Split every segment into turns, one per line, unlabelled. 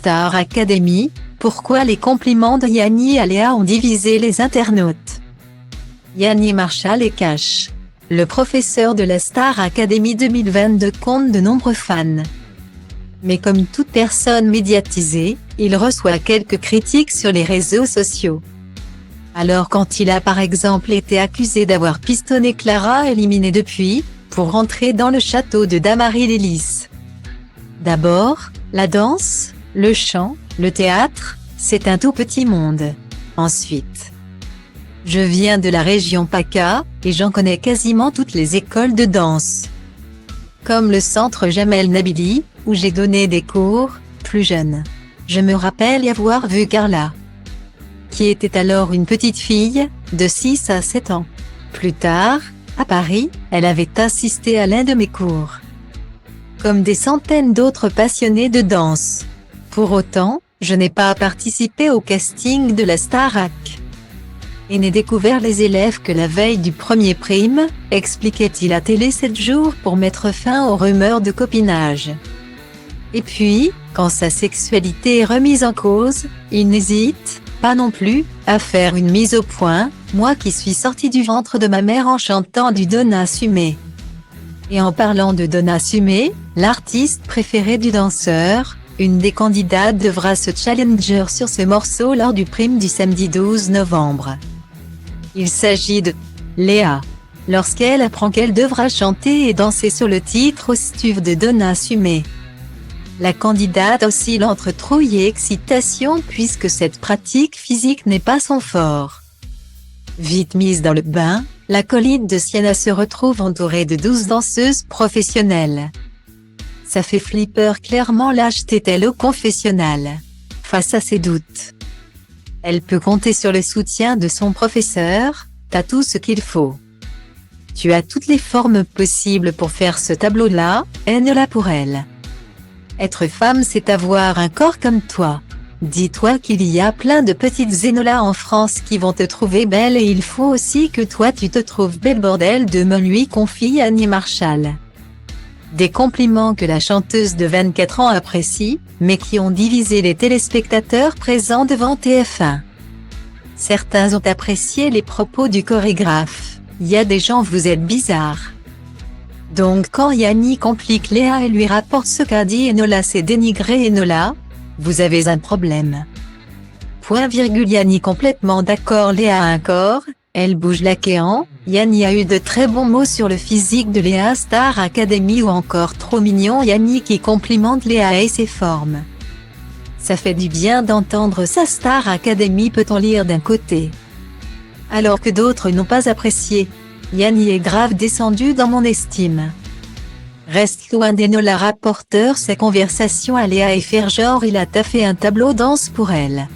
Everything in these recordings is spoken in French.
Star Academy, pourquoi les compliments de Yanni à Léa ont divisé les internautes. Yanni Marshall et Cash. Le professeur de la Star Academy 2022 compte de nombreux fans. Mais comme toute personne médiatisée, il reçoit quelques critiques sur les réseaux sociaux. Alors quand il a par exemple été accusé d'avoir pistonné Clara éliminée depuis, pour rentrer dans le château de Damary-Lélis. D'abord, la danse, le chant, le théâtre, c'est un tout petit monde. Ensuite, je viens de la région PACA, et j'en connais quasiment toutes les écoles de danse. Comme le centre Jamel Nabili, où j'ai donné des cours, plus jeune. Je me rappelle y avoir vu Carla, qui était alors une petite fille, de 6 à 7 ans. Plus tard, à Paris, elle avait assisté à l'un de mes cours. Comme des centaines d'autres passionnés de danse. Pour autant, je n'ai pas participé au casting de la Starac. Et n'ai découvert les élèves que la veille du premier prime, expliquait-il à Télé 7 jours pour mettre fin aux rumeurs de copinage. Et puis, quand sa sexualité est remise en cause, il n'hésite pas non plus à faire une mise au point, moi qui suis sortie du ventre de ma mère en chantant du Donna Sumé. Et en parlant de Donna Sumé, l'artiste préférée du danseur, une des candidates devra se challenger sur ce morceau lors du prime du samedi 12 novembre. Il s'agit de Léa. Lorsqu'elle apprend qu'elle devra chanter et danser sur le titre Stuve de Donna Sumé. La candidate oscille entre trouille et excitation puisque cette pratique physique n'est pas son fort. Vite mise dans le bain, la colline de Siena se retrouve entourée de 12 danseuses professionnelles. Ça fait flipper clairement lâcheté-elle au confessionnal. Face à ses doutes, elle peut compter sur le soutien de son professeur, t'as tout ce qu'il faut. Tu as toutes les formes possibles pour faire ce tableau-là, aime-la pour elle. Être femme c'est avoir un corps comme toi. Dis-toi qu'il y a plein de petites zénolas en France qui vont te trouver belle et il faut aussi que toi tu te trouves belle bordel de me lui confie Yanni Marshall. Des compliments que la chanteuse de 24 ans apprécie, mais qui ont divisé les téléspectateurs présents devant TF1. Certains ont apprécié les propos du chorégraphe. Y a des gens vous êtes bizarres. Donc quand Yanni complique Léa et lui rapporte ce qu'a dit Enola c'est dénigrer Enola, vous avez un problème. Point virgule Yanni complètement d'accord Léa a un corps, elle bouge l'océan, Yanni a eu de très bons mots sur le physique de Léa Star Academy ou encore trop mignon Yanni qui complimente Léa et ses formes. Ça fait du bien d'entendre ça Star Academy peut-on lire d'un côté. Alors que d'autres n'ont pas apprécié. Yanni est grave descendu dans mon estime. Reste loin d'Enola rapporteur sa conversation à Léa et faire genre il a taffé un tableau danse pour elle.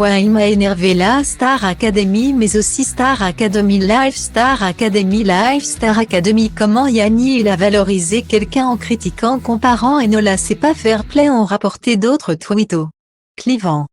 Il m'a énervé la Star Academy mais aussi Star Academy Live Star Academy Live Star Academy comment Yanni il a valorisé quelqu'un en critiquant comparant Enola c'est pas fair play ont rapporté d'autres tweetos. Clivant.